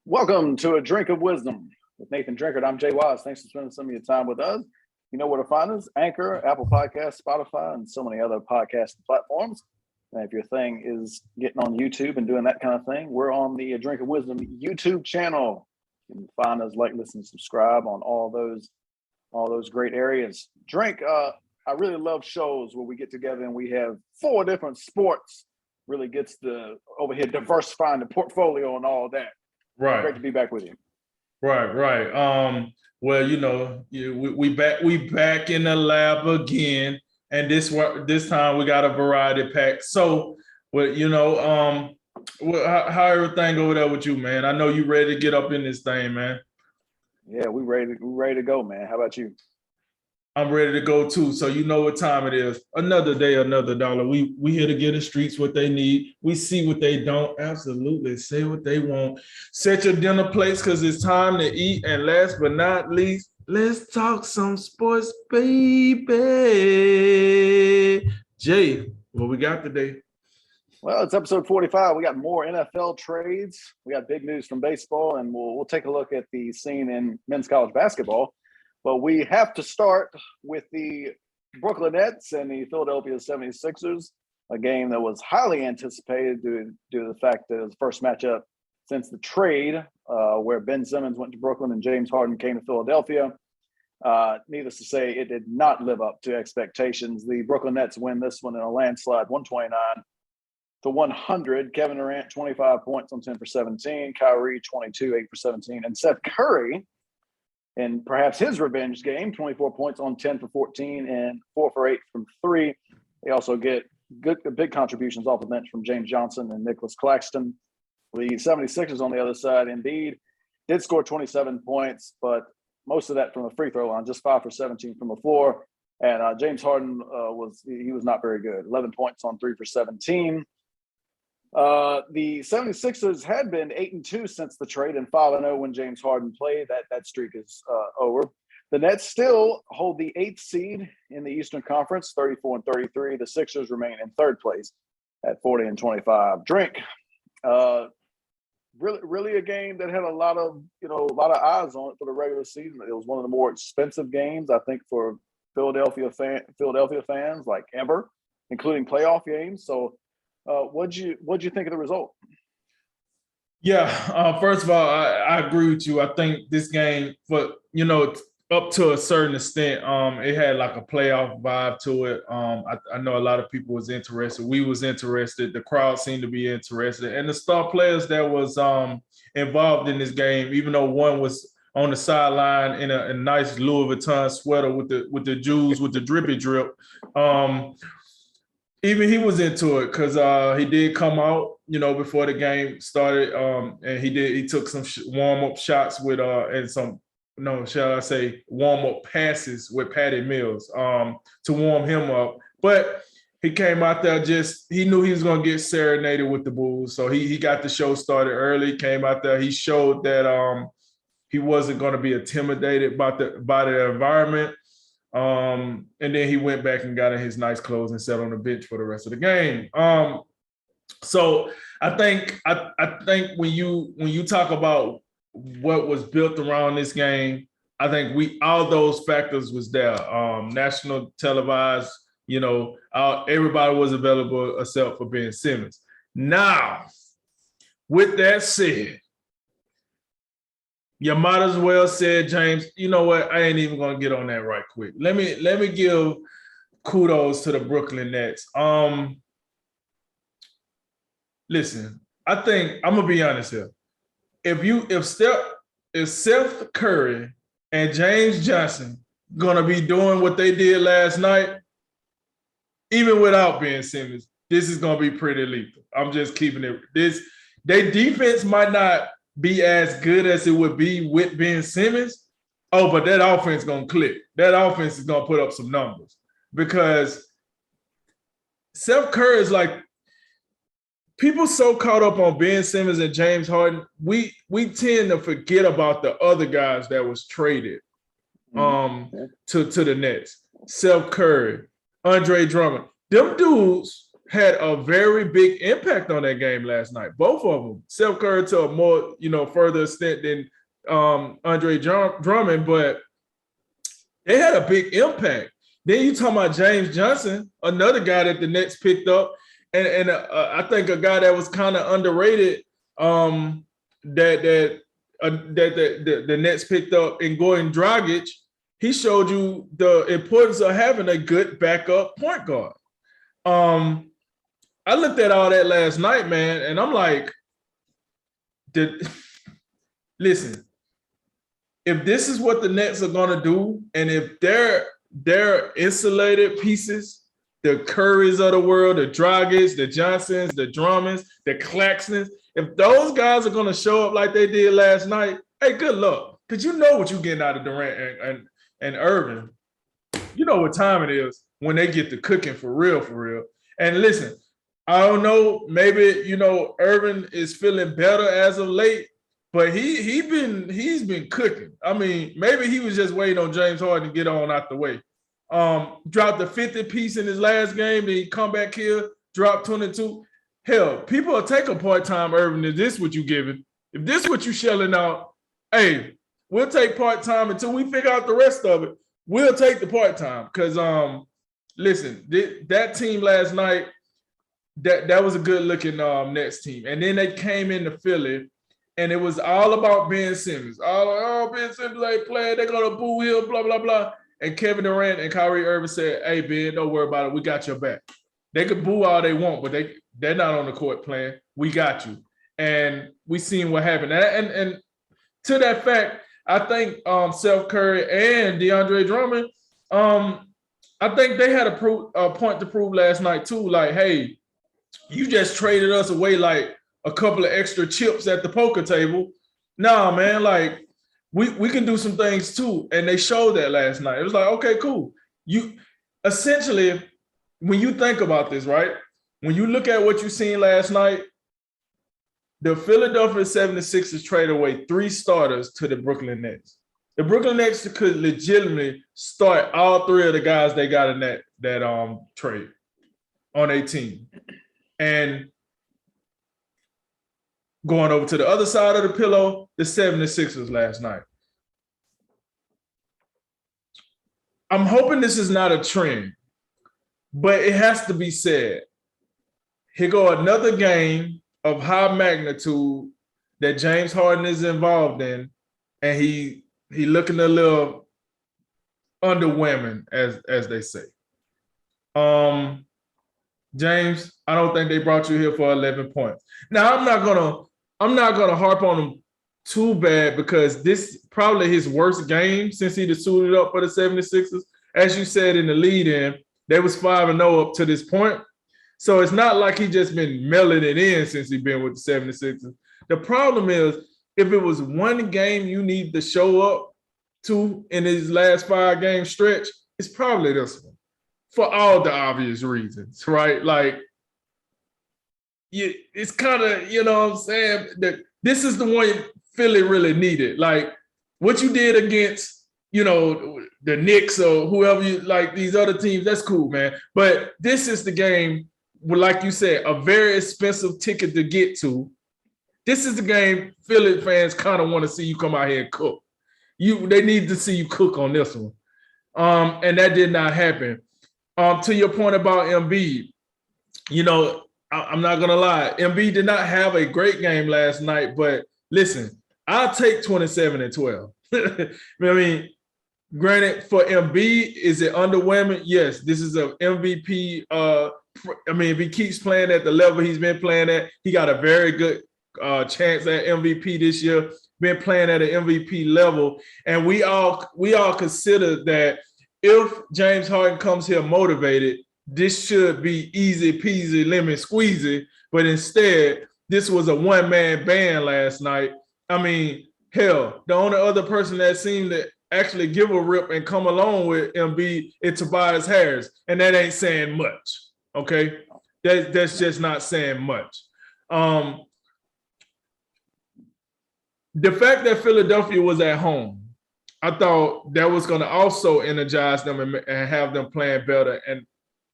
Welcome to A Drink of Wisdom with Nathan Drinkard. I'm Jay Wise. Thanks for spending some of your time with us. You know where to find us: Anchor, Apple Podcasts, Spotify, and so many other podcast platforms. And if your thing is getting on YouTube and doing that kind of thing, we're on the A Drink of Wisdom YouTube channel. You can find us, like, listen, subscribe on all those great areas. Drink, I really love shows where we get together and we have four different sports. Really gets the over here diversifying the portfolio and all that. Right. Great to be back with you. Right. Well, we back in the lab again, and this time we got a variety pack. So, how everything over there with you, man? I know you ready to get up in this thing, man. Yeah, we ready to go, man. How about you? I'm ready to go too. So you know what time it is. Another day, another dollar. We here to get the streets what they need. We see what they don't. Absolutely. Say what they want. Set your dinner plates because it's time to eat. And last but not least, let's talk some sports, baby. Jay, what we got today? Well, it's episode 45. We got more NFL trades. We got big news from baseball, and we'll take a look at the scene in men's college basketball. But we have to start with the Brooklyn Nets and the Philadelphia 76ers, a game that was highly anticipated due to the fact that it was the first matchup since the trade where Ben Simmons went to Brooklyn and James Harden came to Philadelphia. Needless to say, it did not live up to expectations. The Brooklyn Nets win this one in a landslide, 129-100. Kevin Durant, 25 points on 10 for 17. Kyrie, 22, 8 for 17. And Seth Curry, in perhaps his revenge game, 24 points on 10 for 14 and 4 for 8 from 3. They also get big contributions off the bench from James Johnson and Nicholas Claxton. The 76ers on the other side, Embiid did score 27 points, but most of that from a free throw line, just 5 for 17 from the floor. And James Harden was not very good, 11 points on 3 for 17. The 76ers had been 8-2 since the trade and 5-0 when James Harden played. That streak is over. The Nets still hold the 8th seed in the Eastern Conference, 34-33. The Sixers remain in third place at 40-25. Drink. Really a game that had a lot of eyes on it for the regular season. It was one of the more expensive games, I think, for Philadelphia fans like ever, including playoff games. So what'd you think of the result? Yeah, first of all, I agree with you. I think this game, up to a certain extent, it had like a playoff vibe to it. I know a lot of people was interested. We was interested. The crowd seemed to be interested. And the star players that was involved in this game, even though one was on the sideline in a nice Louis Vuitton sweater with the jewels, with the drippy drip, even he was into it because he did come out, before the game started, and he took some warm-up shots with and some, shall I say, warm-up passes with Patty Mills to warm him up. But he came out there he knew he was going to get serenaded with the Bulls, so he got the show started early, came out there. He showed that he wasn't going to be intimidated by the environment. And then he went back and got in his nice clothes and sat on the bench for the rest of the game. So I think when you talk about what was built around this game, I think all those factors was there. National televised, everybody was available except for Ben Simmons. Now, with that said, you might as well say, James, you know what? I ain't even gonna get on that right quick. Let me give kudos to the Brooklyn Nets. Listen, I think I'm gonna be honest here. If Seth Curry and James Johnson gonna be doing what they did last night, even without Ben Simmons, this is gonna be pretty lethal. I'm just keeping it. Their defense might not be as good as it would be with Ben Simmons. Oh, but that offense is gonna click. That offense is gonna put up some numbers because Seth Curry is like, people so caught up on Ben Simmons and James Harden, we tend to forget about the other guys that was traded to the Nets. Seth Curry, Andre Drummond. Them dudes had a very big impact on that game last night. Both of them. Steph Curry to a more, further extent than Andre Drummond, but they had a big impact. Then you talking about James Johnson, another guy that the Nets picked up, and I think a guy that was kind of underrated that the Nets picked up in Goran Dragic. He showed you the importance of having a good backup point guard. I looked at all that last night, man, and I'm like, listen, if this is what the Nets are going to do, and if they're insulated pieces, the Currys of the world, the Dragics, the Johnsons, the Drummonds, the Claxtons, if those guys are going to show up like they did last night, hey, good luck. Because you know what you're getting out of Durant and Irving. You know what time it is when they get to cooking for real, for real. And listen, I don't know, maybe, Irving is feeling better as of late, but he's been cooking. I mean, maybe he was just waiting on James Harden to get on out the way. Dropped a 50 piece in his last game, then he come back here, dropped 22. Hell, people will take a part-time Irving if this what you giving. If this what you shelling out, hey, we'll take part-time until we figure out the rest of it. We'll take the part-time. Because listen, that team last night, that was a good-looking Nets team. And then they came into Philly, and it was all about Ben Simmons. Ben Simmons ain't playing. They're going to boo him, blah, blah, blah. And Kevin Durant and Kyrie Irving said, hey, Ben, don't worry about it. We got your back. They could boo all they want, but they're not on the court playing. We got you. And we seen what happened. And to that fact, I think Steph Curry and DeAndre Drummond, I think they had a point to prove last night too. Like, hey, you just traded us away like a couple of extra chips at the poker table. Nah, man, like we can do some things too. And they showed that last night. It was like, okay, cool. You essentially, when you think about this, right? When you look at what you seen last night, the Philadelphia 76ers traded away 3 starters to the Brooklyn Nets. The Brooklyn Nets could legitimately start all 3 of the guys they got in that trade on a team. And going over to the other side of the pillow, the 76ers last night. I'm hoping this is not a trend, but it has to be said. Here go another game of high magnitude that James Harden is involved in, and he looking a little underwhelming, as they say. James, I don't think they brought you here for 11 points. Now I'm not gonna harp on him too bad because this is probably his worst game since he suited up for the 76ers. As you said in the lead-in, they was 5-0 up to this point. So it's not like he just been mailing it in since he's been with the 76ers. The problem is, if it was one game you need to show up to in his last 5-game stretch, it's probably this one. For all the obvious reasons, right? Like, it's kind of, you know what I'm saying? This is the one Philly really needed. Like, what you did against, the Knicks or whoever you like, these other teams, that's cool, man. But this is the game, like you said, a very expensive ticket to get to. This is the game Philly fans kind of want to see you come out here and cook. They need to see you cook on this one. And that did not happen. To your point about Embiid, I'm not going to lie. Embiid did not have a great game last night, but listen, I'll take 27 and 12. I mean, granted, for Embiid, is it underwhelming? Yes, this is an MVP. If he keeps playing at the level he's been playing at, he got a very good chance at MVP this year, been playing at an MVP level. And we all consider that if James Harden comes here motivated, this should be easy peasy lemon squeezy. But instead, this was a one-man band last night. I mean, hell, the only other person that seemed to actually give a rip and come along with Embiid is Tobias Harris. And that ain't saying much, okay? That's just not saying much. The fact that Philadelphia was at home, I thought that was going to also energize them and have them playing better. And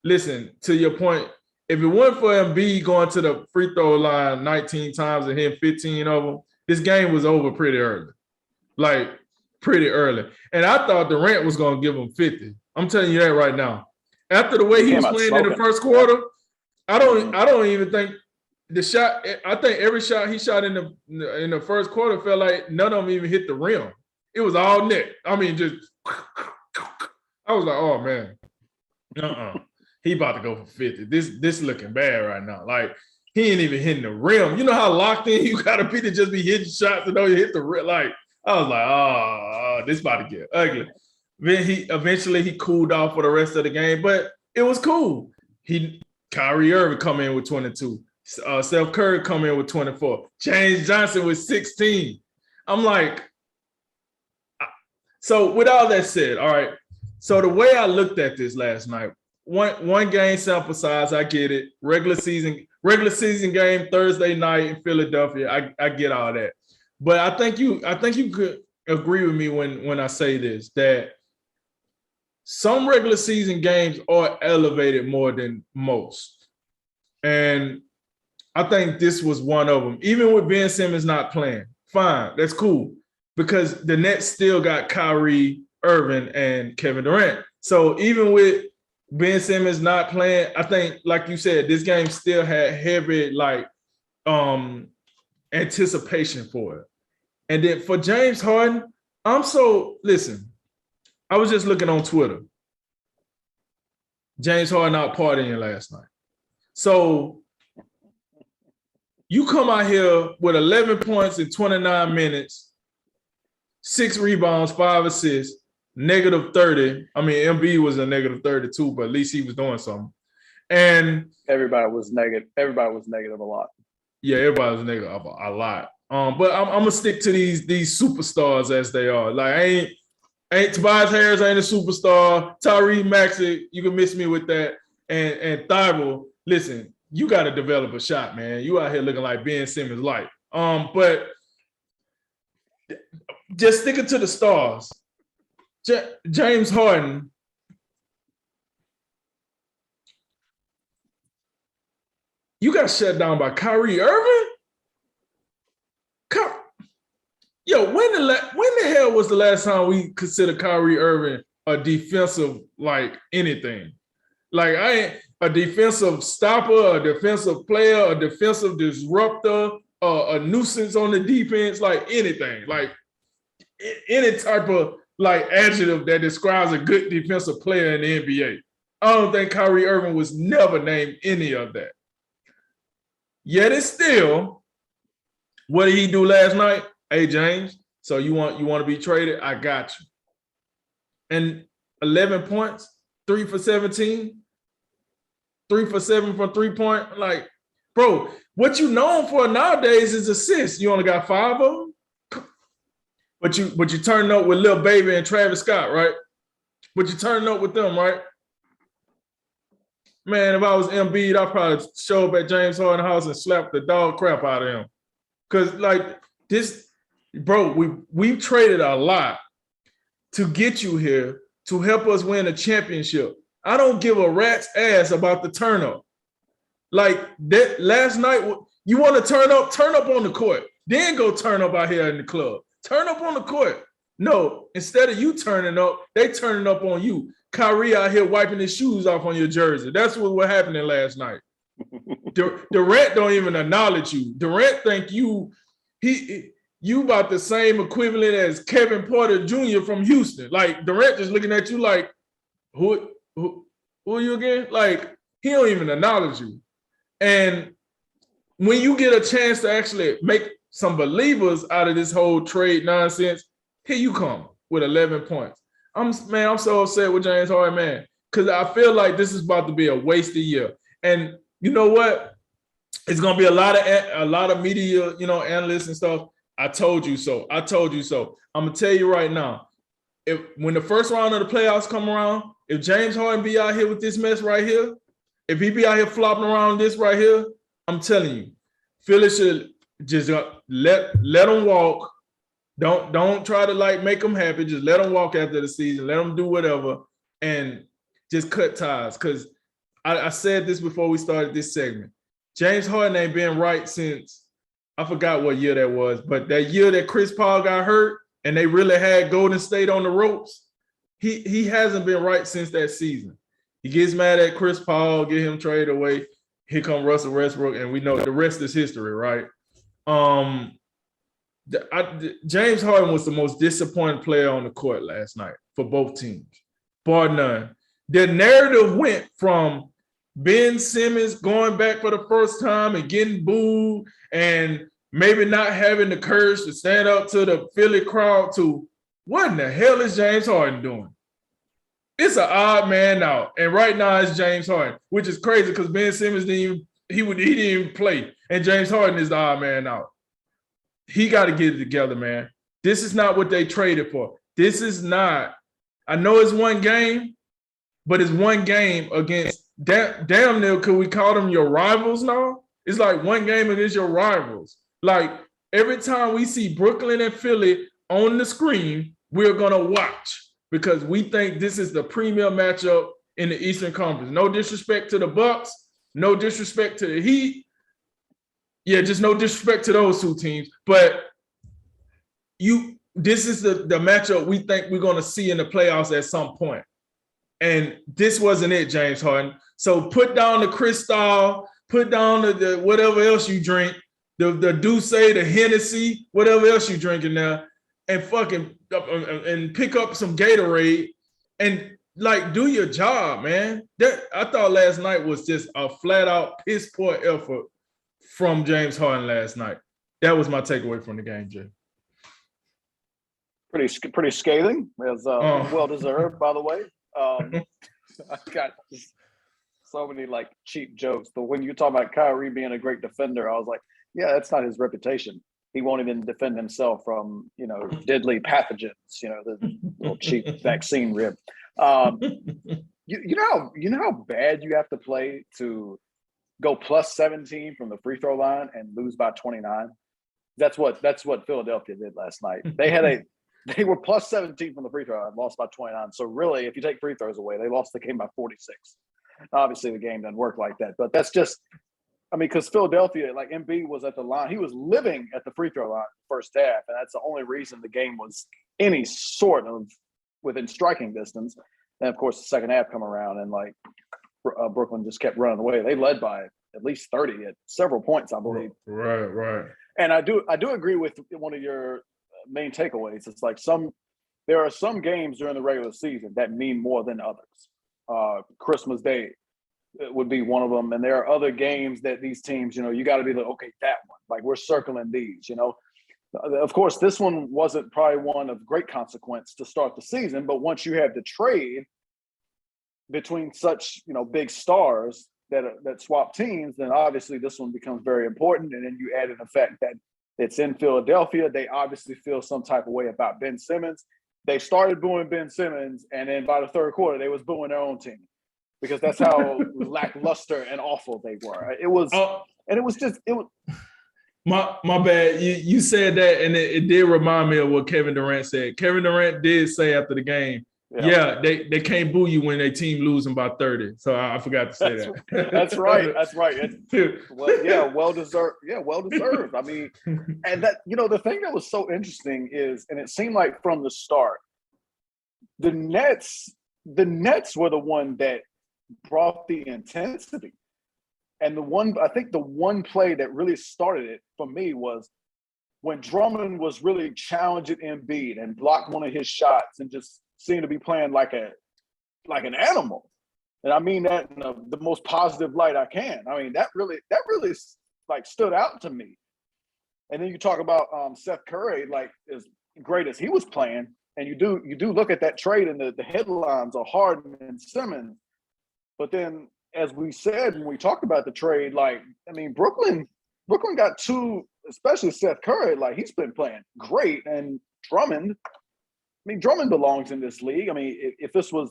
listen, to your point, if it wasn't for Embiid going to the free throw line 19 times and hitting 15 of them, this game was over pretty early. Like, pretty early. And I thought Durant was going to give him 50. I'm telling you that right now. After the way he was playing in the first quarter, I don't even think the shot. I think every shot he shot in the first quarter felt like none of them even hit the rim. It was all net. I mean, just I was like, oh man, he about to go for 50. This looking bad right now. Like, he ain't even hitting the rim. You know how locked in you gotta be to just be hitting shots and know you hit the rim. Like, I was like, oh, this about to get ugly. Then he cooled off for the rest of the game, but it was cool. Kyrie Irving come in with 22. Steph Curry come in with 24. James Johnson with 16. I'm like, so with all that said, all right. So the way I looked at this last night, one game sample size, I get it. Regular season game Thursday night in Philadelphia. I get all that. But I think you could agree with me when I say this, that some regular season games are elevated more than most. And I think this was one of them. Even with Ben Simmons not playing, fine, that's cool. Because the Nets still got Kyrie Irving and Kevin Durant. So even with Ben Simmons not playing, I think, like you said, this game still had heavy anticipation for it. And then for James Harden, listen, I was just looking on Twitter. James Harden out partying last night. So you come out here with 11 points in 29 minutes, 6 rebounds, 5 assists, -30. I mean, Embiid was a -32, but at least he was doing something. And everybody was negative. Everybody was negative a lot. Yeah, everybody was negative a lot. But I'm gonna stick to these superstars as they are. Like, ain't Tobias Harris ain't a superstar. Tyrese Maxey, you can miss me with that. And Thibault, listen, you got to develop a shot, man. You out here looking like Ben Simmons light. But just sticking to the stars. James Harden. You got shut down by Kyrie Irving? Yo, when the hell was the last time we considered Kyrie Irving a defensive, like, anything? Like, I ain't a defensive stopper, a defensive player, a defensive disruptor, a nuisance on the defense, like anything. Like, any type of, like, adjective that describes a good defensive player in the NBA. I don't think Kyrie Irving was never named any of that. Yet it's still, what did he do last night? Hey, James, so you want to be traded? I got you. And 11 points, 3 for 17, 3 for 7 from 3-point. Like, bro, what you known for nowadays is assists. You only got 5 of them. But you turning up with Lil Baby and Travis Scott, right? But you turning up with them, right? Man, if I was Embiid, I'd probably show up at James Harden's house and slap the dog crap out of him. Because, like, this, bro, we've traded a lot to get you here to help us win a championship. I don't give a rat's ass about the turn up. Like, that last night, you want to turn up on the court. Then go turn up out here in the club. Turn up on the court. No, instead of you turning up, they turning up on you. Kyrie out here wiping his shoes off on your jersey. That's what happening last night. Durant don't even acknowledge you. Durant think you about the same equivalent as Kevin Porter Jr. from Houston. Like, Durant just looking at you like, who are you again? Like, he don't even acknowledge you. And when you get a chance to actually make some believers out of this whole trade nonsense, here you come with 11 points. I'm so upset with James Harden, man, because I feel like this is about to be a wasted year. And you know what? It's gonna be a lot of media, analysts and stuff. I told you so. I'm gonna tell you right now. When the first round of the playoffs come around, if James Harden be out here with this mess right here, if he be out here flopping around this right here, I'm telling you, Philly should just let him walk. Don't try to, like, make them happy. Just let them walk after the season. Let them do whatever and just cut ties. Because I said this before we started this segment. James Harden ain't been right since I forgot what year that was, but that year that Chris Paul got hurt and they really had Golden State on the ropes, he hasn't been right since that season. He gets mad at Chris Paul, get him traded away. Here come Russell Westbrook, and we know the rest is history, right? James Harden was the most disappointing player on the court last night for both teams, bar none. The narrative went from Ben Simmons going back for the first time and getting booed and maybe not having the courage to stand up to the Philly crowd to what in the hell is James Harden doing? It's an odd man out. And right now it's James Harden, which is crazy because Ben Simmons didn't even play. And James Harden is the odd man out. He got to get it together, man. This is not what they traded for. This is not, I know it's one game, but it's one game against damn near, could we call them your rivals now? It's like one game against your rivals. Like every time we see Brooklyn and Philly on the screen, we're going to watch because we think this is the premier matchup in the Eastern Conference. No disrespect to the Bucks, no disrespect to the Heat. Yeah, just no disrespect to those two teams. But this is the matchup we think we're going to see in the playoffs at some point. And this wasn't it, James Harden. So put down the Cristal, put down the whatever else you drink, the Douce, the Hennessy, whatever else you drinking now, and fucking and pick up some Gatorade and like do your job, man. That I thought last night was just a flat out piss poor effort from James Harden last night. That was my takeaway from the game, Jay. Pretty scathing, as well deserved, by the way. I got so many like cheap jokes, but when you talk about Kyrie being a great defender, I was like, yeah, that's not his reputation. He won't even defend himself from deadly pathogens. The little cheap vaccine rib. You know how bad you have to play to go plus 17 from the free throw line and lose by 29. That's what Philadelphia did last night. They were plus 17 from the free throw line, lost by 29. So really, if you take free throws away, they lost the game by 46. Obviously, the game doesn't work like that, but that's just, because Philadelphia, like Embiid was at the line, he was living at the free throw line first half, and that's the only reason the game was any sort of within striking distance. And of course, the second half come around, and like Brooklyn just kept running away. They led by at least 30 at several points, I believe. Right. And I do agree with one of your main takeaways. It's like there are some games during the regular season that mean more than others. Christmas Day would be one of them, and there are other games that these teams, you got to be like, okay, that one, like we're circling these. Of course, this one wasn't probably one of great consequence to start the season, but once you have the trade between such big stars that swap teams, then obviously this one becomes very important. And then you add in the fact that it's in Philadelphia. They obviously feel some type of way about Ben Simmons. They started booing Ben Simmons, and then by the third quarter, they was booing their own team because that's how lackluster and awful they were. It was, and it was just it was. My bad. You said that, and it did remind me of what Kevin Durant said. Kevin Durant did say after the game, yeah, they can't boo you when their team losing by 30. So I forgot to say that. That's right. Well deserved. Yeah, well deserved. I mean, and that the thing that was so interesting is, and it seemed like from the start, the Nets were the one that brought the intensity. And I think the one play that really started it for me was when Drummond was really challenging Embiid and blocked one of his shots and just seemed to be playing like an animal. And I mean that in the most positive light I can. I mean, that really like stood out to me. And then you talk about Seth Curry, like as great as he was playing, and you do look at that trade, and the headlines are Harden and Simmons. But then, as we said when we talked about the trade, Brooklyn got two, especially Seth Curry. Like he's been playing great, and Drummond belongs in this league. I mean, if this was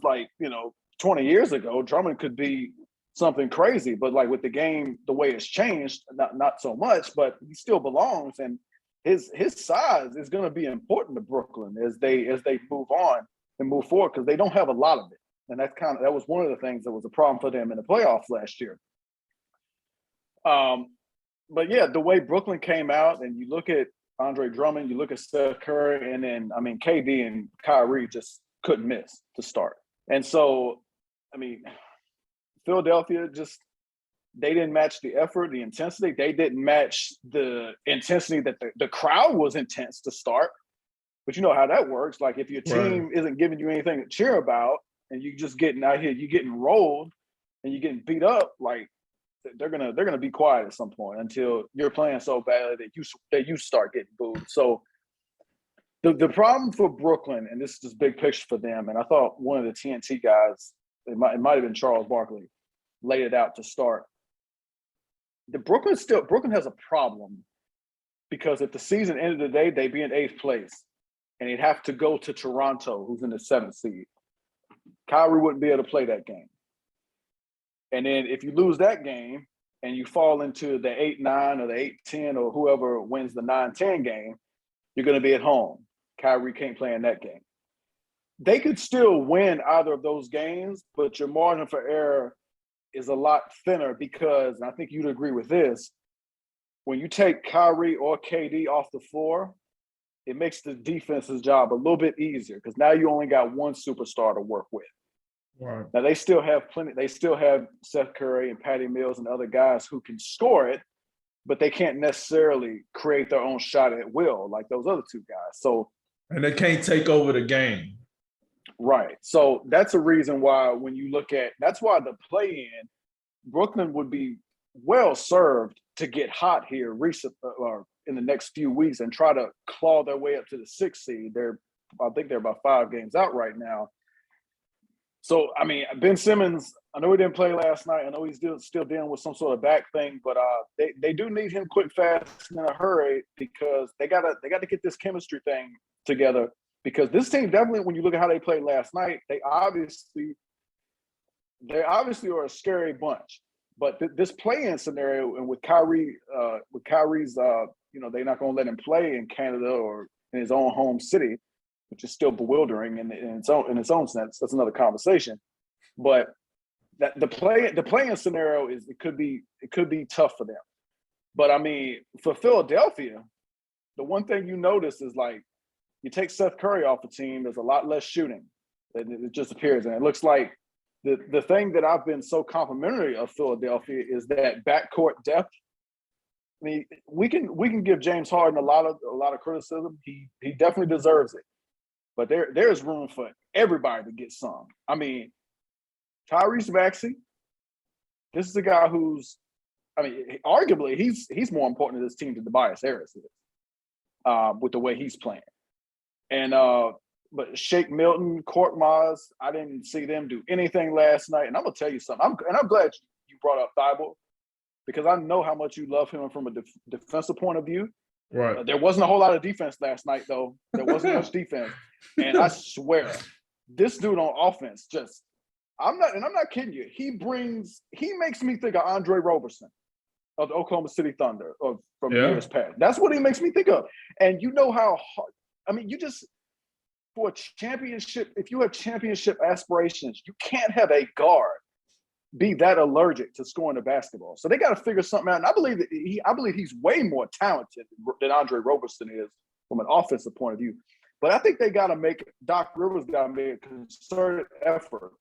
20 years ago, Drummond could be something crazy. But like with the game, the way it's changed, not so much. But he still belongs, and his size is going to be important to Brooklyn as they move on and move forward because they don't have a lot of it. And that was one of the things that was a problem for them in the playoffs last year. But yeah, the way Brooklyn came out, and you look at Andre Drummond, you look at Steph Curry, and then KD and Kyrie just couldn't miss to start. And so, Philadelphia they didn't match the effort, the intensity. They didn't match the intensity that the crowd was intense to start. But you know how that works. Like if your team isn't giving you anything to cheer about, and you just getting out here, you're getting rolled, and you're getting beat up, like they're gonna be quiet at some point until you're playing so badly that you start getting booed. So the problem for Brooklyn, and this is just big picture for them, and I thought one of the TNT guys, it might have been Charles Barkley, laid it out to start. Brooklyn has a problem because if the season ended today, they'd be in 8th place, and they'd have to go to Toronto, who's in the 7th seed. Kyrie wouldn't be able to play that game. And then if you lose that game and you fall into the 8-9 or the 8-10 or whoever wins the 9-10 game, you're going to be at home. Kyrie can't play in that game. They could still win either of those games, but your margin for error is a lot thinner because, and I think you'd agree with this, when you take Kyrie or KD off the floor, it makes the defense's job a little bit easier because now you only got one superstar to work with. Right. Now they still have plenty. They still have Seth Curry and Patty Mills and other guys who can score it, but they can't necessarily create their own shot at will like those other two guys. And they can't take over the game. Right. So that's a reason why when you look at – that's why the play-in, Brooklyn would be well served to get hot here or in the next few weeks and try to claw their way up to the 6th seed. I think they're about 5 games out right now. So, Ben Simmons, I know he didn't play last night. I know he's still dealing with some sort of back thing, but they do need him quick, fast, and in a hurry because they gotta get this chemistry thing together. Because this team definitely, when you look at how they played last night, they obviously are a scary bunch. But this play-in scenario, and with Kyrie's, they're not going to let him play in Canada or in his own home city, which is still bewildering in its own sense. That's another conversation. But the play-in scenario it could be tough for them. But for Philadelphia, the one thing you notice is like you take Seth Curry off the team, there's a lot less shooting. It just appears, and it looks like the thing that I've been so complimentary of Philadelphia is that backcourt depth. We can give James Harden a lot of criticism. He definitely deserves it. But there's room for everybody to get some. Tyrese Maxey, this is a guy who's, arguably he's more important to this team than Tobias Harris is, with the way he's playing. And but Shake Milton, Korkmaz, I didn't see them do anything last night. And I'm gonna tell you something. I'm glad you brought up Thibault because I know how much you love him from a defensive point of view. Right. There wasn't a whole lot of defense last night, though. There wasn't much defense. And I swear, this dude on offense I'm not kidding you. He makes me think of Andre Roberson of the Oklahoma City Thunder from years past. That's what he makes me think of. And you know how hard, for a championship, if you have championship aspirations, you can't have a guard be that allergic to scoring the basketball. So they got to figure something out. And I believe he's way more talented than Andre Roberson is from an offensive point of view. But I think Doc Rivers got to make a concerted effort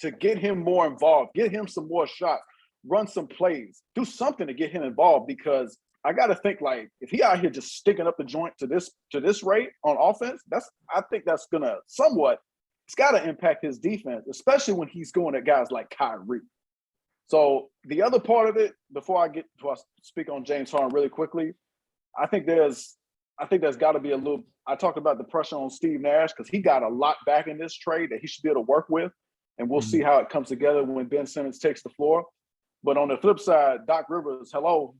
to get him more involved, get him some more shots, run some plays, do something to get him involved because I got to think like if he out here just sticking up the joint to this rate on offense, I think that's gonna somewhat. It's got to impact his defense, especially when he's going at guys like Kyrie. So the other part of it, before I speak on James Harden really quickly, I think there's got to be a little. I talked about the pressure on Steve Nash because he got a lot back in this trade that he should be able to work with, and we'll see how it comes together when Ben Simmons takes the floor. But on the flip side, Doc Rivers, hello.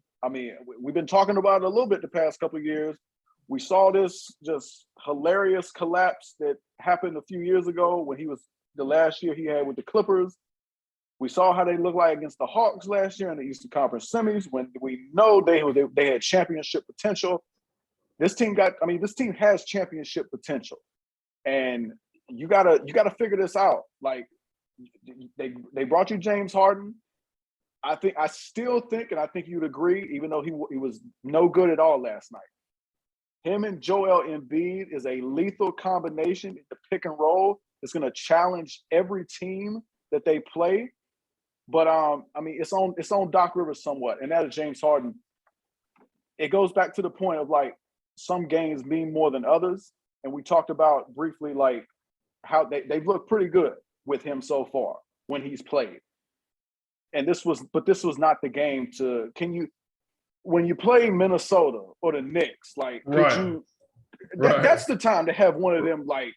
We've been talking about it a little bit the past couple of years. We saw this just hilarious collapse that happened a few years ago when he was the last year he had with the Clippers. We saw how they looked like against the Hawks last year in the Eastern Conference semis when we know they had championship potential. This team has championship potential. And you gotta figure this out. Like they brought you James Harden. I still think, and I think you'd agree, even though he was no good at all last night. Him and Joel Embiid is a lethal combination in the pick and roll. It's going to challenge every team that they play. But I mean, it's on Doc Rivers somewhat, and that is James Harden. It goes back to the point of like some games mean more than others, and we talked about briefly like how they've looked pretty good with him so far when he's played. And this was not the game to. When you play Minnesota or the Knicks, like could you? That's the time to have one of them like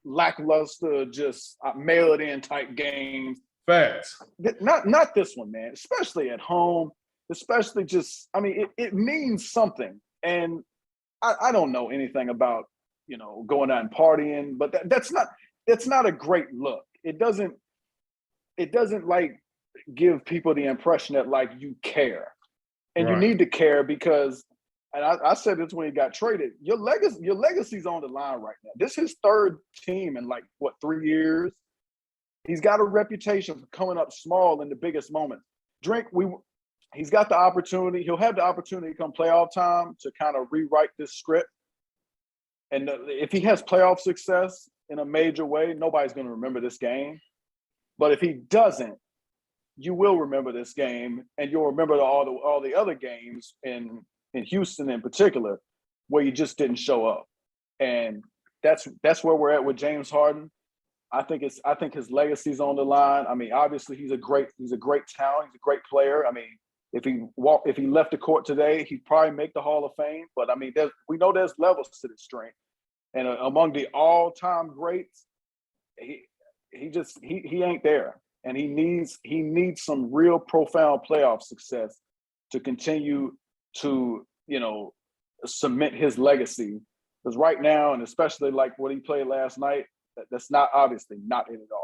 lackluster, just mail it in type games. Facts. Not this one, man. Especially at home. Especially just, I mean, it means something. And I don't know anything about going out and partying, but that's not a great look. It doesn't like give people the impression that like you care. And you need to care because, and I said this when he got traded, your legacy's on the line right now. This is his third team in like, 3 years? He's got a reputation for coming up small in the biggest moments. He's got the opportunity. He'll have the opportunity come playoff time to kind of rewrite this script. And if he has playoff success in a major way, nobody's going to remember this game. But if he doesn't, you will remember this game, and you'll remember all the other games in Houston in particular where you just didn't show up. And that's where we're at with James Harden. I think his legacy's on the line. I mean, obviously he's a great talent. He's a great player. I mean, if he left the court today, he'd probably make the Hall of Fame. But I mean, we know there's levels to this strength. And among the all-time greats, he ain't there. And he needs some real profound playoff success to continue to, cement his legacy. Because right now, and especially like what he played last night, that's not obviously not it at all.